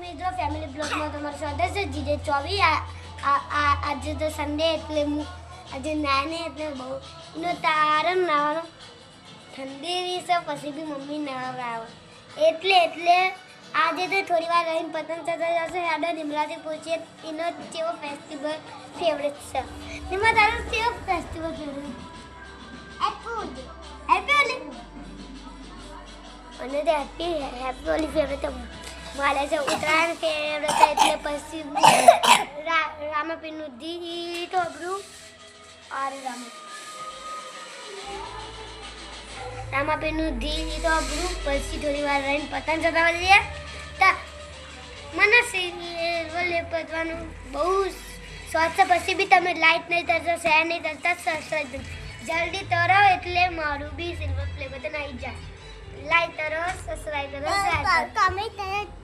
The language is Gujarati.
મિત્રો ફેમિલી બ્લોગમાં તમારું સ્વાગત છે. જીજે 24 આજે તો સન્ડે એટલે આજે નાને એટલે બહુ એનો તારણ નાવાનો ઠંડી વિશે પછી બી મમ્મી નવરાવે એટલે આજે તો થોડી વાર રહીને પતંગ ચગાવી જશે. આડો નિમરાથી પૂછીએ એનો કેવો ફેસ્ટિવલ ફેવરેટ છે. નિમા તારો કેવો ફેસ્ટિવલ ફેવરેટ? હેપી હોલી અને તે હેપી હોલી ફેવરેટ મારે છે. ઉત્તરાયણ ફેવરેટ એટલે પછી રામાપીરનું ગીત અબરું અરે રામાપીરનું ગીત અબરું પછી થોડી વાર રહીને પતંગ ચગાવવા જઈએ. મને સિરિયલ પતવાનું બહુ શોખ છે. પછી બી તમે લાઈક નહીં કરતા, શેર નહીં કરતા, સબસ્ક્રાઈબ જલ્દી કરો એટલે મારું બી સિલ્વર પ્લે બટન આવી જાય. લાઈક કરો, સબસ્ક્રાઈબ કરો, શેર કરો.